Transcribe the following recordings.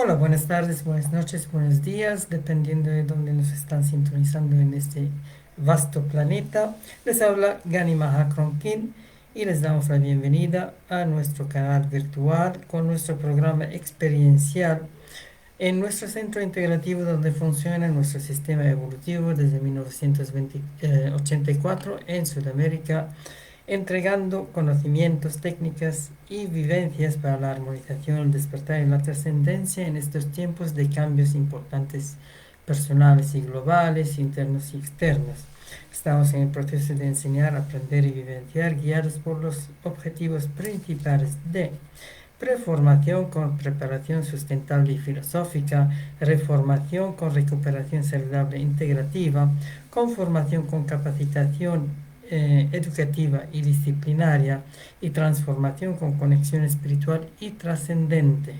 Hola, buenas tardes, buenas noches, buenos días, dependiendo de dónde nos están sintonizando en este vasto planeta. Les habla Gani Mahakronkin y les damos la bienvenida a nuestro canal virtual con nuestro programa experiencial en nuestro centro integrativo donde funciona nuestro sistema evolutivo desde 1984 en Sudamérica, entregando conocimientos, técnicas y vivencias para la armonización, el despertar y la trascendencia en estos tiempos de cambios importantes personales y globales, internos y externos. Estamos en el proceso de enseñar, aprender y vivenciar, guiados por los objetivos principales de preformación con preparación sustentable y filosófica, reformación con recuperación saludable integrativa, conformación con capacitación educativa y disciplinaria y transformación con conexión espiritual y trascendente.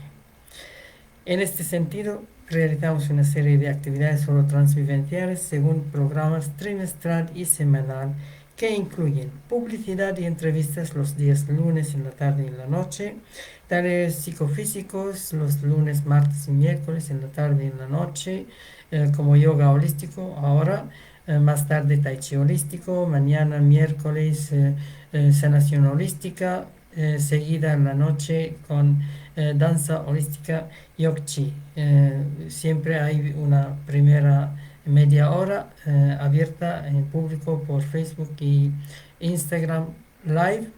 En este sentido, realizamos una serie de actividades solo transvivenciales según programas trimestral y semanal que incluyen publicidad y entrevistas los días lunes en la tarde y en la noche, talleres psicofísicos los lunes, martes y miércoles en la tarde y en la noche, como yoga holístico ahora, más tarde tai chi holístico, mañana miércoles sanación holística, seguida en la noche con danza holística Yogchi. Siempre hay una primera media hora abierta en público por Facebook y Instagram Live,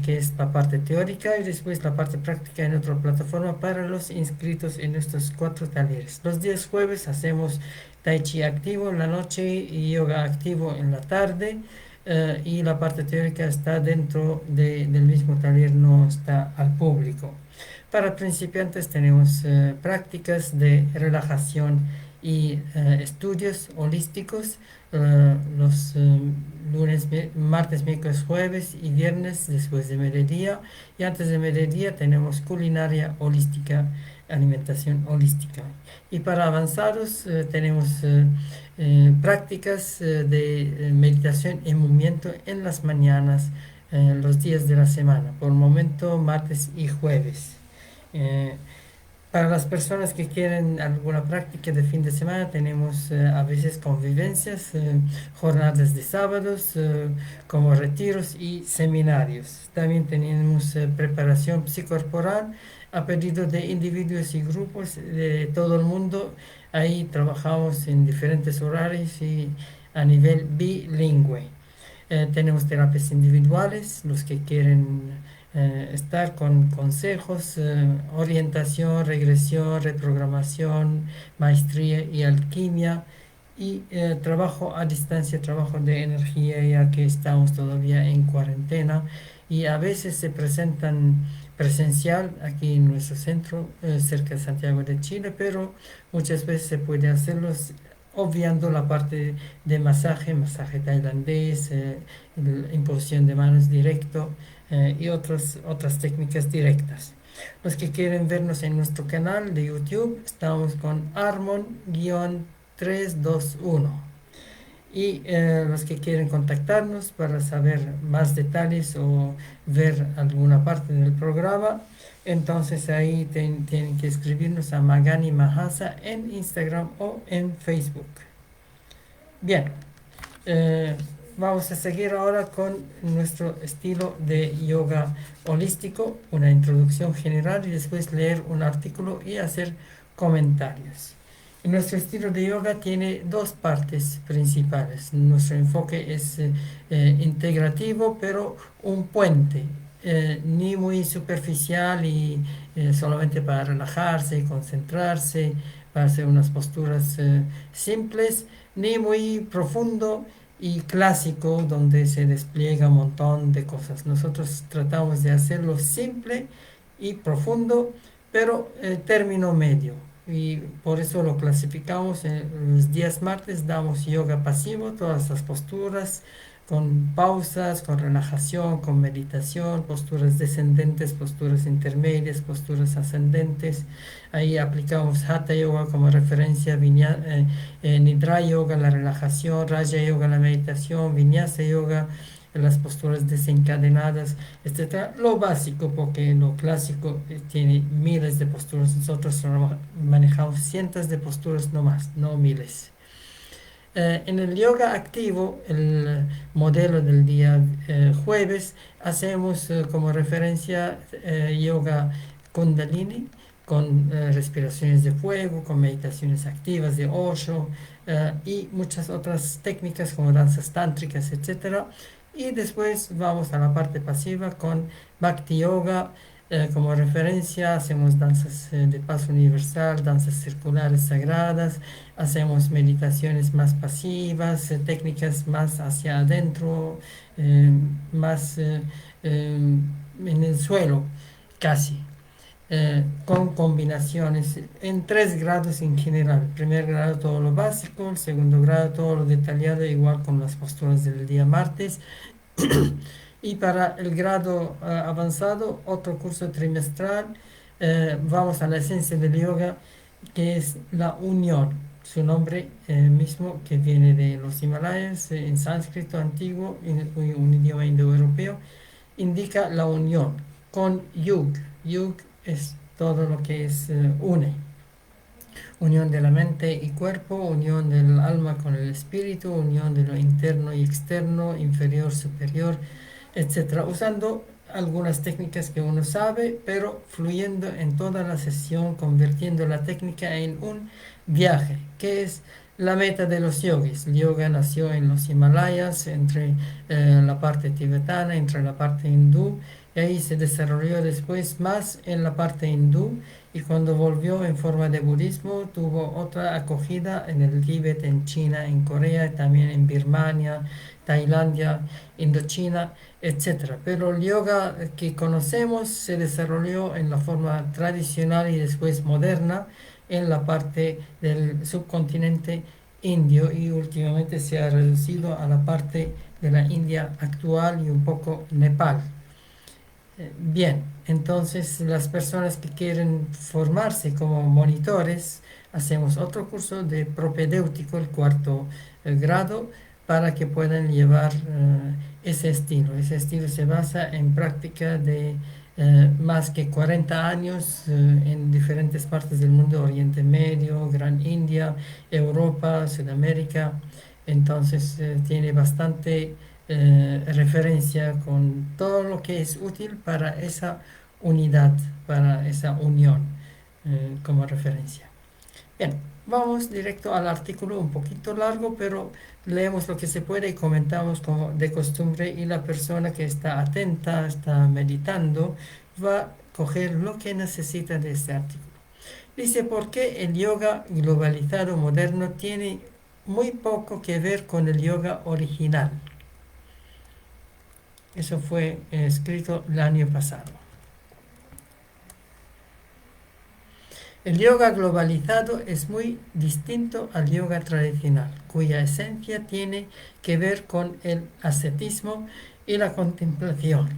que es la parte teórica, y después la parte práctica en otra plataforma para los inscritos en estos 4 talleres. Los días jueves hacemos Tai Chi activo en la noche y yoga activo en la tarde. Y la parte teórica está dentro del mismo taller, no está al público. Para principiantes tenemos prácticas de relajación y estudios holísticos los lunes, martes, miércoles, jueves y viernes después de mediodía. Y antes de mediodía tenemos culinaria holística, alimentación holística. Y para avanzados tenemos prácticas de meditación y movimiento en las mañanas, los días de la semana, por el momento martes y jueves. Eh, para las personas que quieren alguna práctica de fin de semana, tenemos a veces convivencias, jornadas de sábados, como retiros y seminarios. También tenemos preparación psicorporal a pedido de individuos y grupos de todo el mundo. Ahí trabajamos en diferentes horarios y a nivel bilingüe. Tenemos terapias individuales, los que quieren estar con consejos, orientación, regresión, reprogramación, maestría y alquimia, y trabajo a distancia, trabajo de energía, ya que estamos todavía en cuarentena y a veces se presentan presencial aquí en nuestro centro, cerca de Santiago de Chile, pero muchas veces se puede hacerlos obviando la parte de masaje tailandés, imposición de manos directo, y otras técnicas directas. Los que quieren vernos en nuestro canal de YouTube, estamos con Armon-321. Y los que quieren contactarnos para saber más detalles o ver alguna parte del programa, entonces ahí tienen que escribirnos a Magani Mahasa en Instagram o en Facebook. Bien, eh, vamos a seguir ahora con nuestro estilo de yoga holístico, una introducción general y después leer un artículo y hacer comentarios. Nuestro estilo de yoga tiene dos partes principales. Nuestro enfoque es integrativo, pero un puente, ni muy superficial y solamente para relajarse y concentrarse, para hacer unas posturas simples, ni muy profundo y clásico donde se despliega un montón de cosas. Nosotros tratamos de hacerlo simple y profundo, pero término medio. Y por eso lo clasificamos en los días martes, damos yoga pasivo, todas las posturas, con pausas, con relajación, con meditación, posturas descendentes, posturas intermedias, posturas ascendentes. Ahí aplicamos Hatha Yoga como referencia, Nidra Yoga, la relajación, Raja Yoga, la meditación, Vinyasa Yoga, las posturas desencadenadas, etcétera. Lo básico, porque lo clásico tiene miles de posturas, nosotros manejamos cientos de posturas no más, no miles. En el yoga activo, el modelo del día jueves, hacemos como referencia yoga kundalini con respiraciones de fuego, con meditaciones activas de Osho y muchas otras técnicas como danzas tántricas, etcétera. Y después vamos a la parte pasiva con Bhakti Yoga. Como referencia hacemos danzas de paso universal, danzas circulares sagradas, hacemos meditaciones más pasivas, técnicas más hacia adentro, más en el suelo, casi, con combinaciones en 3 grados en general. El primer grado todo lo básico, el segundo grado todo lo detallado, igual con las posturas del día martes. Y para el grado avanzado, otro curso trimestral, vamos a la esencia del yoga, que es la unión. Su nombre mismo, que viene de los Himalayas, en sánscrito antiguo, un idioma indoeuropeo, indica la unión con yug. Yug es todo lo que es une. Unión de la mente y cuerpo, unión del alma con el espíritu, unión de lo interno y externo, inferior, superior, etcétera, usando algunas técnicas que uno sabe, pero fluyendo en toda la sesión, convirtiendo la técnica en un viaje, que es la meta de los yogis. El yoga nació en los Himalayas, entre la parte tibetana, entre la parte hindú, y ahí se desarrolló después más en la parte hindú, y cuando volvió en forma de budismo tuvo otra acogida en el Tíbet, en China, en Corea, y también en Birmania, Tailandia, Indochina, etcétera. Pero el yoga que conocemos se desarrolló en la forma tradicional y después moderna en la parte del subcontinente indio, y últimamente se ha reducido a la parte de la India actual y un poco Nepal. Bien, entonces las personas que quieren formarse como monitores, hacemos otro curso de propedéutico, el cuarto grado, para que puedan llevar ese estilo. Ese estilo se basa en práctica de más que 40 años en diferentes partes del mundo: Oriente Medio, Gran India, Europa, Sudamérica. Entonces tiene bastante referencia con todo lo que es útil para esa unidad, para esa unión, como referencia. Bien, vamos directo al artículo, un poquito largo, pero leemos lo que se puede y comentamos como de costumbre, y la persona que está atenta, está meditando, va a coger lo que necesita de este artículo. Dice: ¿por qué el yoga globalizado moderno tiene muy poco que ver con el yoga original? Eso fue escrito el año pasado. El yoga globalizado es muy distinto al yoga tradicional, cuya esencia tiene que ver con el ascetismo y la contemplación.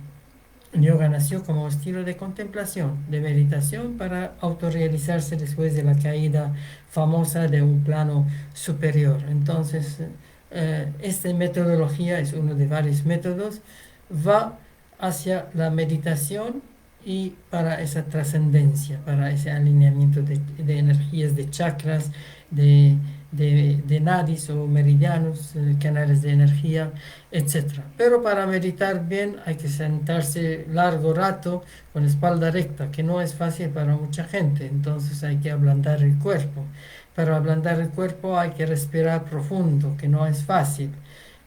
El yoga nació como estilo de contemplación, de meditación, para autorrealizarse después de la caída famosa de un plano superior. Entonces, esta metodología es uno de varios métodos, va hacia la meditación y para esa trascendencia, para ese alineamiento de energías, de chakras, de nadis o meridianos, canales de energía, etcétera. Pero para meditar bien hay que sentarse largo rato con espalda recta, que no es fácil para mucha gente. Entonces hay que ablandar el cuerpo. Para ablandar el cuerpo hay que respirar profundo, que no es fácil.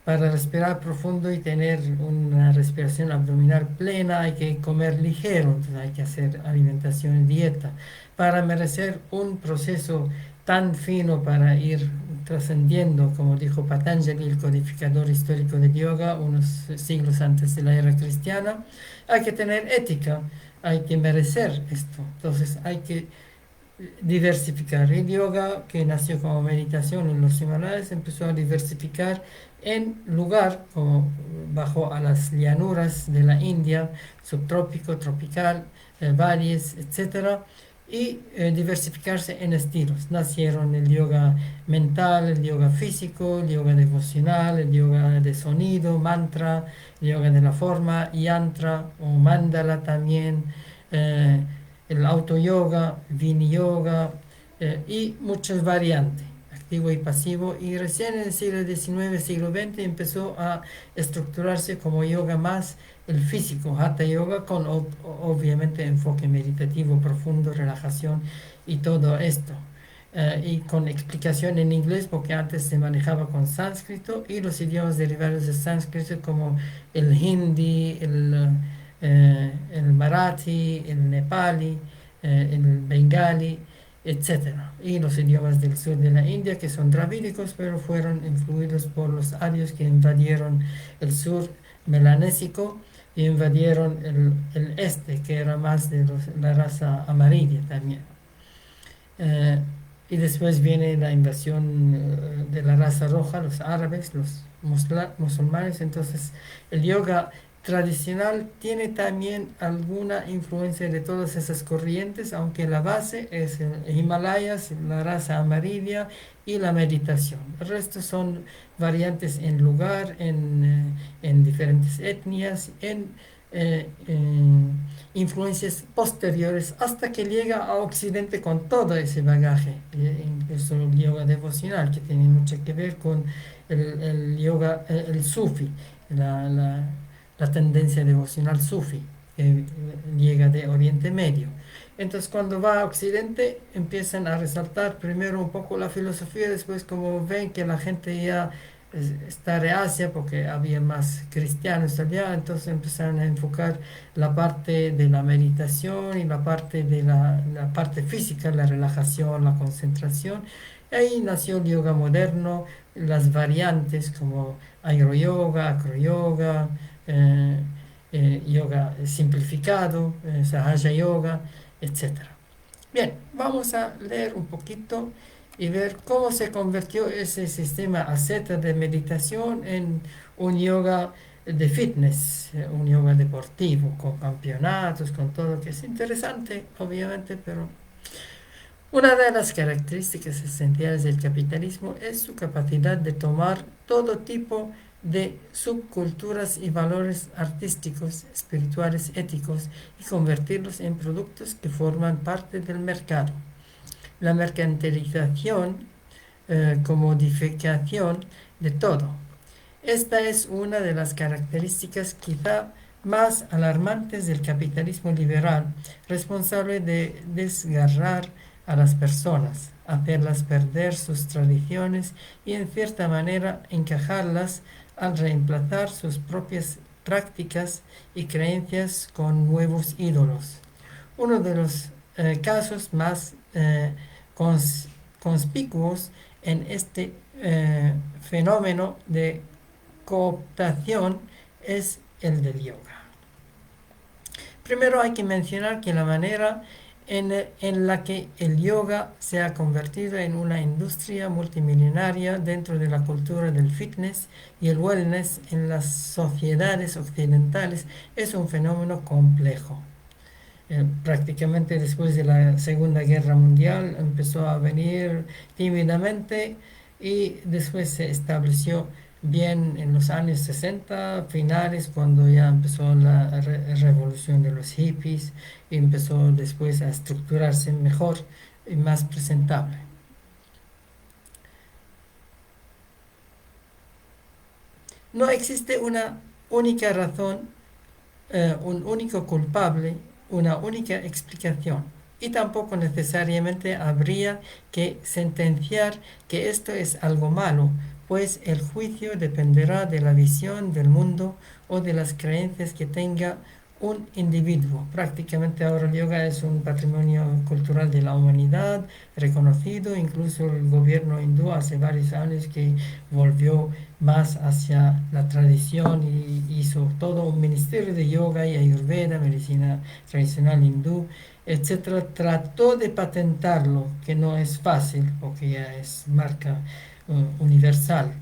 Para respirar profundo y tener una respiración abdominal plena hay que comer ligero, entonces hay que hacer alimentación y dieta. Para merecer un proceso tan fino, para ir trascendiendo, como dijo Patanjali, el codificador histórico del yoga, unos siglos antes de la era cristiana, hay que tener ética, hay que merecer esto. Entonces hay que diversificar. El yoga, que nació como meditación en los Himalayas, empezó a diversificar en lugar como bajo a las llanuras de la India, subtrópico, tropical, valles, etcétera, y diversificarse en estilos. Nacieron el yoga mental, el yoga físico, el yoga devocional, el yoga de sonido, mantra, el yoga de la forma, yantra o mandala también, eh, el auto yoga, vini yoga y muchas variantes, activo y pasivo. Y recién en el siglo XIX, siglo XX empezó a estructurarse como yoga más el físico, hatha yoga, con obviamente enfoque meditativo profundo, relajación y todo esto. Y con explicación en inglés, porque antes se manejaba con sánscrito y los idiomas derivados de sánscrito como el hindi, el marathi, el nepali, el bengali, etcétera. Y los idiomas del sur de la India, que son dravídicos, pero fueron influidos por los arios que invadieron el sur melanésico y invadieron el este, que era más de la raza amarilla también. Eh, y después viene la invasión de la raza roja, los árabes, los musulmanes. Entonces, el yoga tradicional tiene también alguna influencia de todas esas corrientes, aunque la base es el Himalayas, la raza amarilla y la meditación. El resto son variantes en lugar, en diferentes etnias, en influencias posteriores hasta que llega a Occidente con todo ese bagaje, incluso el yoga devocional, que tiene mucho que ver con el yoga, el sufi, la, la, la tendencia devocional sufi, que llega de Oriente Medio. Entonces cuando va a Occidente empiezan a resaltar primero un poco la filosofía, después como ven que la gente ya está reacia porque había más cristianos allá, entonces empezaron a enfocar la parte de la meditación y la parte de la parte física, la relajación, la concentración. Y ahí nació el yoga moderno, las variantes como aeroyoga, acroyoga, yoga simplificado, sahaja yoga, etcétera. Bien, vamos a leer un poquito y ver cómo se convirtió ese sistema asceta de meditación en un yoga de fitness, un yoga deportivo, con campeonatos, con todo, que es interesante, obviamente, pero una de las características esenciales del capitalismo es su capacidad de tomar todo tipo de subculturas y valores artísticos, espirituales, éticos y convertirlos en productos que forman parte del mercado. La mercantilización, comodificación de todo. Esta es una de las características quizá más alarmantes del capitalismo liberal, responsable de desgarrar a las personas, hacerlas perder sus tradiciones y en cierta manera encajarlas al reemplazar sus propias prácticas y creencias con nuevos ídolos. Uno de los casos más conspicuos en este fenómeno de cooptación es el del yoga. Primero hay que mencionar que la manera en la que el yoga se ha convertido en una industria multimillonaria dentro de la cultura del fitness y el wellness en las sociedades occidentales es un fenómeno complejo. Prácticamente después de la Segunda Guerra Mundial empezó a venir tímidamente y después se estableció bien en los años 60 finales, cuando ya empezó la revolución de los hippies y empezó después a estructurarse mejor y más presentable. No existe una única razón, un único culpable, una única explicación. Y tampoco necesariamente habría que sentenciar que esto es algo malo, pues el juicio dependerá de la visión del mundo o de las creencias que tenga un individuo. Prácticamente ahora el yoga es un patrimonio cultural de la humanidad, reconocido, incluso el gobierno hindú hace varios años que volvió más hacia la tradición y hizo todo un ministerio de yoga y ayurveda, medicina tradicional hindú, etcétera. Trató de patentarlo, que no es fácil porque ya es marca universal,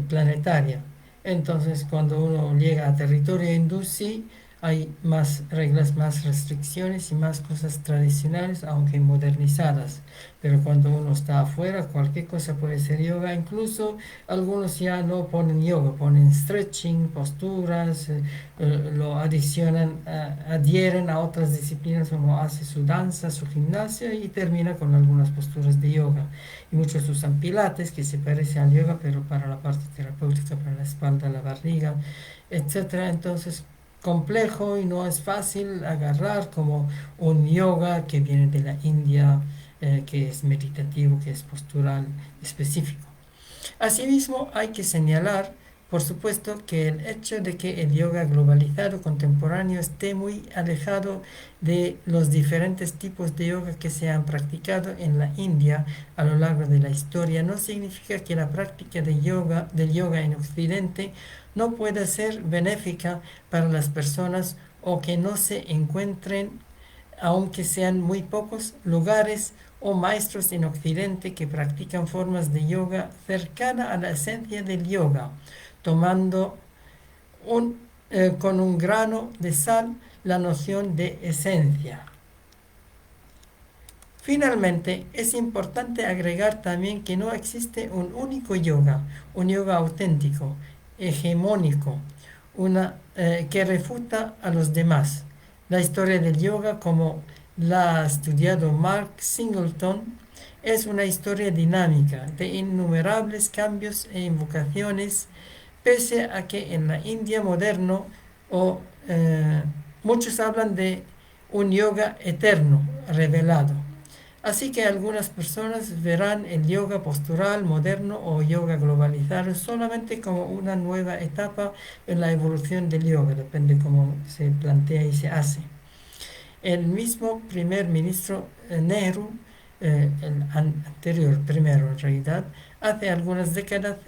planetaria. Entonces, cuando uno llega a territorio hindú, sí, hay más reglas, más restricciones y más cosas tradicionales, aunque modernizadas. Pero cuando uno está afuera, cualquier cosa puede ser yoga. Incluso algunos ya no ponen yoga, ponen stretching, posturas, lo adicionan, adhieren a otras disciplinas. Uno hace su danza, su gimnasia y termina con algunas posturas de yoga. Y muchos usan pilates, que se parece al yoga, pero para la parte terapéutica, para la espalda, la barriga, etcétera. Entonces, complejo y no es fácil agarrar como un yoga que viene de la India, que es meditativo, que es postural específico. Asimismo, hay que señalar, por supuesto, que el hecho de que el yoga globalizado contemporáneo esté muy alejado de los diferentes tipos de yoga que se han practicado en la India a lo largo de la historia no significa que la práctica del yoga en Occidente no pueda ser benéfica para las personas o que no se encuentren, aunque sean muy pocos, lugares o maestros en Occidente que practican formas de yoga cercana a la esencia del yoga, tomando con un grano de sal la noción de esencia. Finalmente, es importante agregar también que no existe un único yoga, un yoga auténtico, hegemónico, que refuta a los demás. La historia del yoga, como la ha estudiado Mark Singleton, es una historia dinámica de innumerables cambios e invocaciones, pese a que en la India moderno o, muchos hablan de un yoga eterno, revelado. Así que algunas personas verán el yoga postural moderno o yoga globalizado solamente como una nueva etapa en la evolución del yoga, depende cómo se plantea y se hace. El mismo primer ministro Nehru, el anterior primero en realidad, hace algunas décadas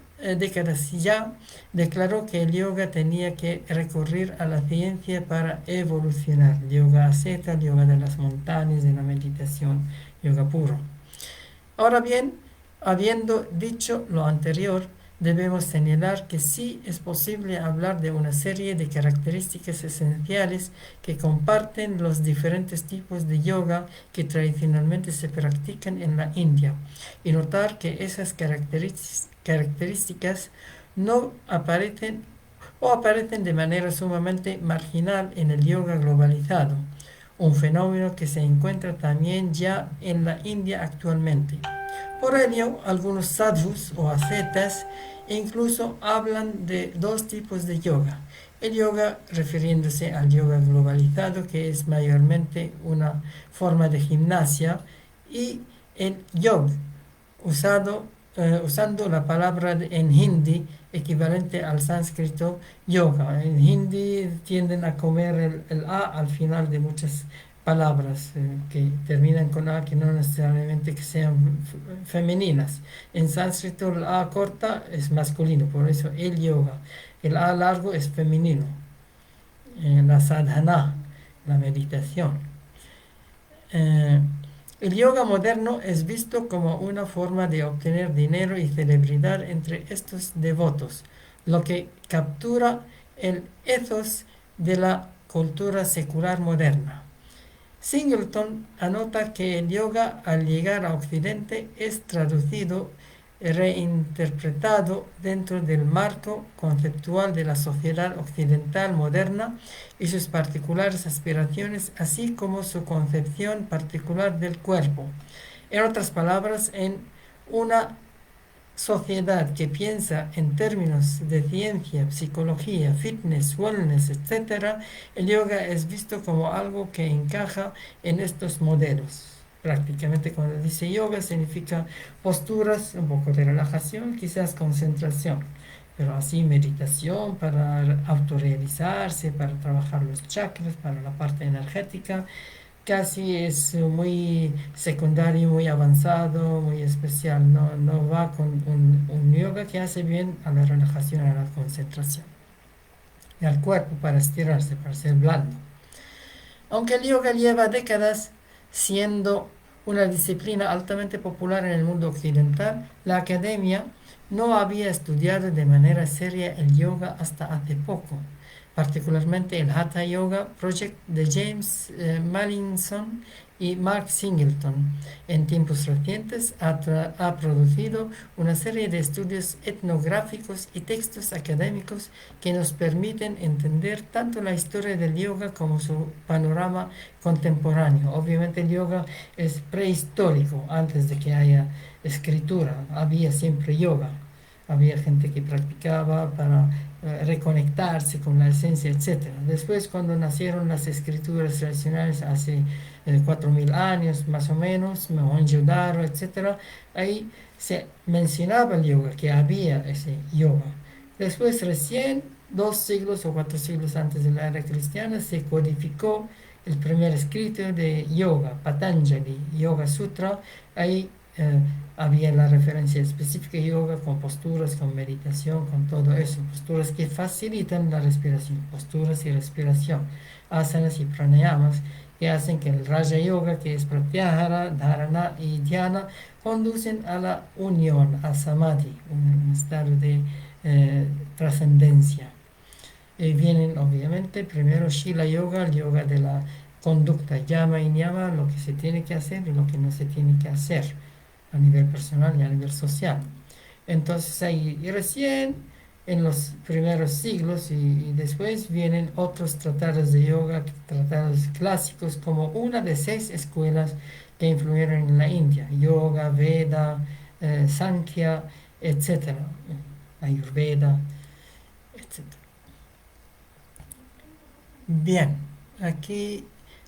ya declaró que el yoga tenía que recurrir a la ciencia para evolucionar. Yoga asceta, yoga de las montañas, de la meditación, yoga puro. Ahora bien, habiendo dicho lo anterior, debemos señalar que sí es posible hablar de una serie de características esenciales que comparten los diferentes tipos de yoga que tradicionalmente se practican en la India y notar que esas características no aparecen o aparecen de manera sumamente marginal en el yoga globalizado, un fenómeno que se encuentra también ya en la India actualmente. Por ello, algunos sadhus o ascetas incluso hablan de dos tipos de yoga. El yoga refiriéndose al yoga globalizado, que es mayormente una forma de gimnasia, y el yog, usando la palabra en hindi equivalente al sánscrito yoga. En hindi tienden a comer el A al final de muchas palabras que terminan con A, que no necesariamente que sean femeninas. En sánscrito el A corta es masculino, por eso el yoga. El A largo es femenino. La sadhana, la meditación. El yoga moderno es visto como una forma de obtener dinero y celebridad entre estos devotos, lo que captura el ethos de la cultura secular moderna. Singleton anota que el yoga al llegar a Occidente es traducido y reinterpretado dentro del marco conceptual de la sociedad occidental moderna y sus particulares aspiraciones, así como su concepción particular del cuerpo. En otras palabras, en una sociedad que piensa en términos de ciencia, psicología, fitness, wellness, etc., el yoga es visto como algo que encaja en estos modelos. Prácticamente cuando dice yoga significa posturas, un poco de relajación, quizás concentración, pero así meditación para autorrealizarse, para trabajar los chakras, para la parte energética, casi es muy secundario, muy avanzado, muy especial. No, no va con un yoga que hace bien a la relajación, a la concentración y al cuerpo para estirarse, para ser blando. Aunque el yoga lleva décadas siendo una disciplina altamente popular en el mundo occidental, la academia no había estudiado de manera seria el yoga hasta hace poco. particularmente el Hatha Yoga Project de James Mallinson y Mark Singleton. En tiempos recientes ha producido una serie de estudios etnográficos y textos académicos que nos permiten entender tanto la historia del yoga como su panorama contemporáneo. Obviamente el yoga es prehistórico, antes de que haya escritura, había siempre yoga. Había gente que practicaba para reconectarse con la esencia, etcétera. Después, cuando nacieron las escrituras tradicionales hace 4000 años más o menos, Mohenjo-Daro, etcétera, ahí se mencionaba el yoga, que había ese yoga. Después, recién 2 siglos o 4 siglos antes de la era cristiana, se codificó el primer escrito de yoga, Patanjali, Yoga Sutra. Ahí había la referencia específica de yoga con posturas, con meditación, con todo eso. Posturas que facilitan la respiración, posturas y respiración, asanas y pranayamas que hacen que el Raja Yoga, que es Pratyahara, Dharana y Dhyana, conducen a la unión, a Samadhi, un estado de trascendencia. Vienen obviamente primero Shila Yoga, el yoga de la conducta, Yama y Niyama, lo que se tiene que hacer y lo que no se tiene que hacer a nivel personal y a nivel social. Entonces ahí, y recién en los primeros siglos y después vienen otros tratados de yoga, tratados clásicos, como una de 6 escuelas que influyeron en la India: Yoga, Veda, Sankhya, etc., Ayurveda, etc. Bien, aquí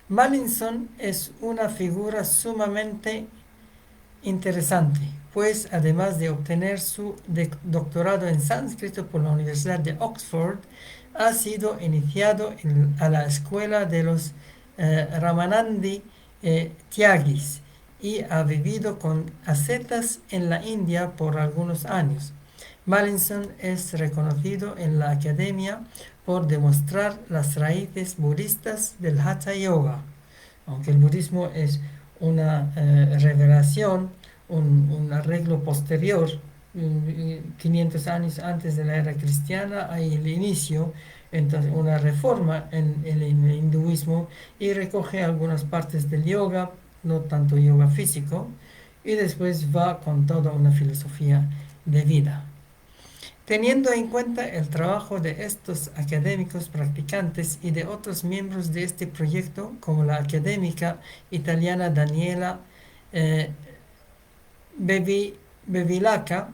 Mallinson es una figura sumamente interesante, pues además de obtener su doctorado en sánscrito por la Universidad de Oxford, ha sido iniciado a la escuela de los Ramanandi Tyagis y ha vivido con ascetas en la India por algunos años. Mallinson es reconocido en la academia por demostrar las raíces budistas del Hatha Yoga. Aunque el budismo es una revelación, un arreglo posterior, 500 años antes de la era cristiana, hay el inicio, entonces una reforma en el hinduismo, y recoge algunas partes del yoga, no tanto yoga físico, y después va con toda una filosofía de vida. Teniendo en cuenta el trabajo de estos académicos practicantes y de otros miembros de este proyecto, como la académica italiana Daniela Bevilacqua,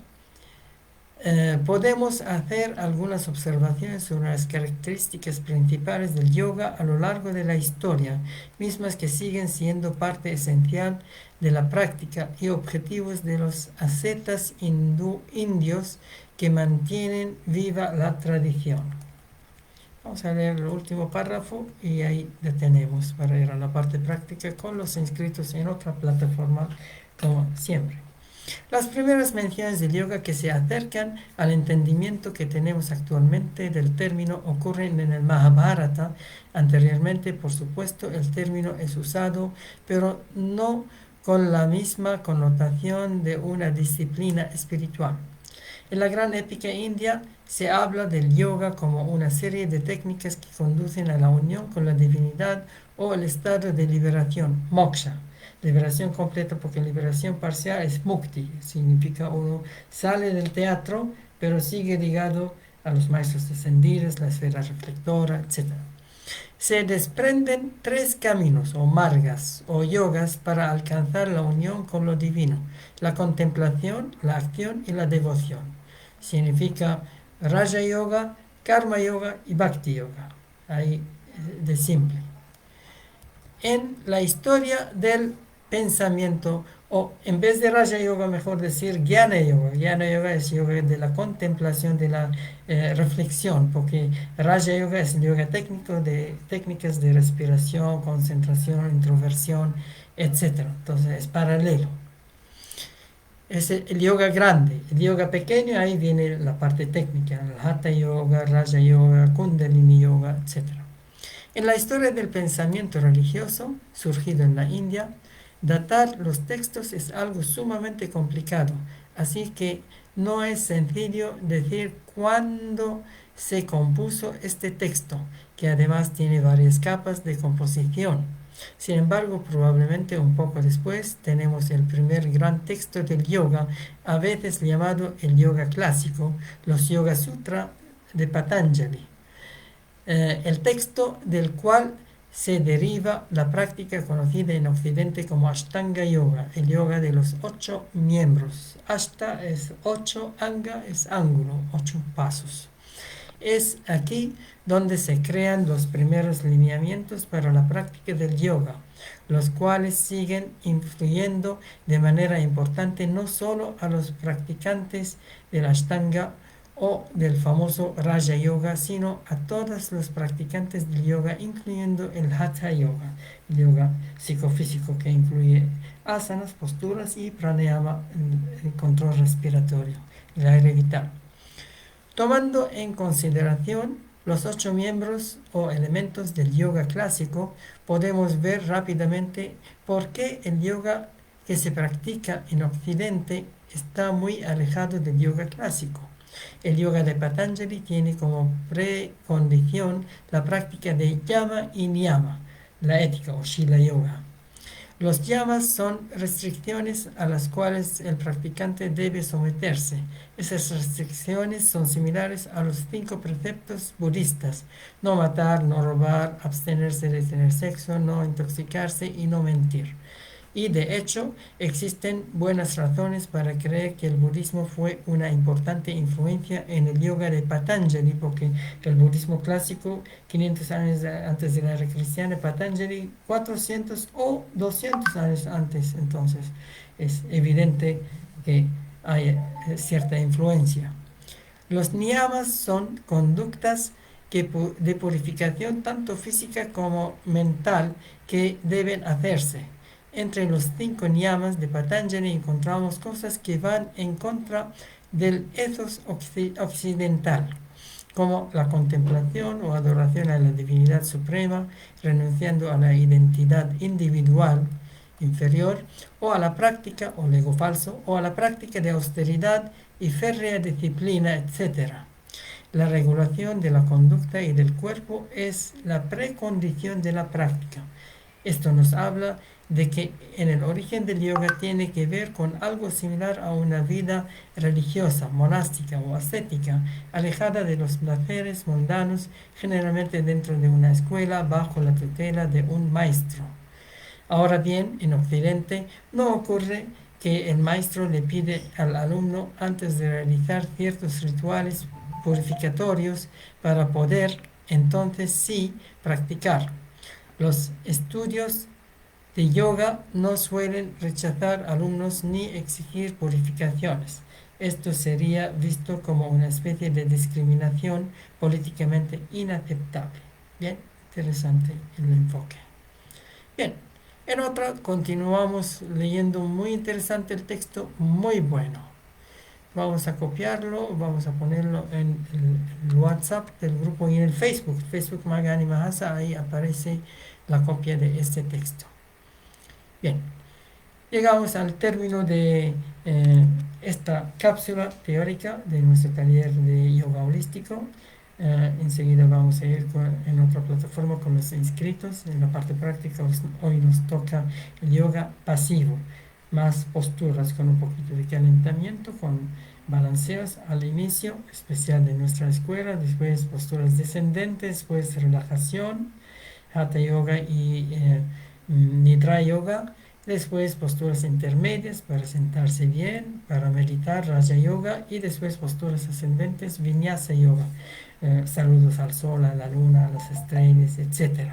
podemos hacer algunas observaciones sobre las características principales del yoga a lo largo de la historia, mismas que siguen siendo parte esencial de la práctica y objetivos de los ascetas indios que mantienen viva la tradición. Vamos a leer el último párrafo y ahí detenemos para ir a la parte práctica con los inscritos en otra plataforma, como siempre. Las primeras menciones del yoga que se acercan al entendimiento que tenemos actualmente del término ocurren en el Mahabharata. Anteriormente, por supuesto, el término es usado, pero no con la misma connotación de una disciplina espiritual. En la gran épica india se habla del yoga como una serie de técnicas que conducen a la unión con la divinidad o el estado de liberación, moksha. Liberación completa, porque liberación parcial es mukti, significa uno sale del teatro pero sigue ligado a los maestros ascendidos, la esfera reflectora, etc. Se desprenden 3 caminos o margas o yogas para alcanzar la unión con lo divino: la contemplación, la acción y la devoción. Significa Raja Yoga, Karma Yoga y Bhakti Yoga. Ahí de simple. En la historia del pensamiento, o en vez de Raja Yoga, mejor decir Jnana Yoga. Jnana Yoga es yoga de la contemplación, de la reflexión, porque Raja Yoga es el yoga técnico de técnicas de respiración, concentración, introversión, etc. Entonces es paralelo. Es el yoga grande. El yoga pequeño, ahí viene la parte técnica, el Hatha Yoga, Raja Yoga, Kundalini Yoga, etc. En la historia del pensamiento religioso, surgido en la India, datar los textos es algo sumamente complicado, así que no es sencillo decir cuándo se compuso este texto, que además tiene varias capas de composición. Sin embargo, probablemente un poco después tenemos el primer gran texto del yoga, a veces llamado el yoga clásico, los Yoga Sutra de Patanjali, el texto del cual se deriva la práctica conocida en Occidente como Ashtanga Yoga, el yoga de los 8 miembros. Ashta es 8, Anga es ángulo, 8 pasos. Es aquí donde se crean los primeros lineamientos para la práctica del yoga, los cuales siguen influyendo de manera importante no solo a los practicantes del Ashtanga o del famoso Raja Yoga, sino a todos los practicantes del yoga, incluyendo el Hatha Yoga, el yoga psicofísico que incluye asanas, posturas y pranayama, el control respiratorio, el aire vital. Tomando en consideración los 8 miembros o elementos del yoga clásico, podemos ver rápidamente por qué el yoga que se practica en Occidente está muy alejado del yoga clásico. El yoga de Patanjali tiene como precondición la práctica de yama y niyama, la ética o Shila Yoga. Los yamas son restricciones a las cuales el practicante debe someterse. Esas restricciones son similares a los 5 preceptos budistas: no matar, no robar, abstenerse de tener sexo, no intoxicarse y no mentir. Y de hecho existen buenas razones para creer que el budismo fue una importante influencia en el yoga de Patanjali, porque el budismo clásico, 500 años antes de la era cristiana, Patanjali 400 o 200 años antes. Entonces es evidente que hay cierta influencia. Los niyamas son conductas de purificación tanto física como mental que deben hacerse. Entre los 5 niyamas de Patanjali encontramos cosas que van en contra del ethos occidental, como la contemplación o adoración a la divinidad suprema, renunciando a la identidad individual inferior, o a la práctica, o el ego falso, o a la práctica de austeridad y férrea disciplina, etc. La regulación de la conducta y del cuerpo es la precondición de la práctica. Esto nos habla de que en el origen del yoga tiene que ver con algo similar a una vida religiosa, monástica o ascética, alejada de los placeres mundanos, generalmente dentro de una escuela bajo la tutela de un maestro. Ahora bien, en Occidente no ocurre que el maestro le pide al alumno antes de realizar ciertos rituales purificatorios para poder entonces sí practicar. Los estudios de yoga no suelen rechazar alumnos ni exigir purificaciones. Esto sería visto como una especie de discriminación políticamente inaceptable. Bien, interesante el enfoque. Bien, en otra continuamos leyendo muy interesante el texto, muy bueno. Vamos a copiarlo, vamos a ponerlo en el WhatsApp del grupo y en el Facebook Magani Mahasa, ahí aparece la copia de este texto. Bien, llegamos al término de esta cápsula teórica de nuestro taller de yoga holístico. Enseguida vamos a ir en otra plataforma con los inscritos. En la parte práctica hoy nos toca el yoga pasivo, más posturas con un poquito de calentamiento, con balanceos al inicio, especial de nuestra escuela, después posturas descendentes, después relajación, Hatha Yoga y Nidra Yoga, después posturas intermedias para sentarse bien, para meditar, Raja Yoga, y después posturas ascendentes, Vinyasa Yoga, saludos al sol, a la luna, a las estrellas, etc.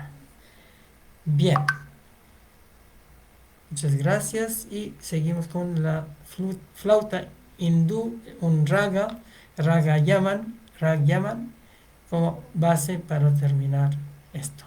Bien, muchas gracias y seguimos con la flauta hindú, un raga, Raga Yaman, como base para terminar esto.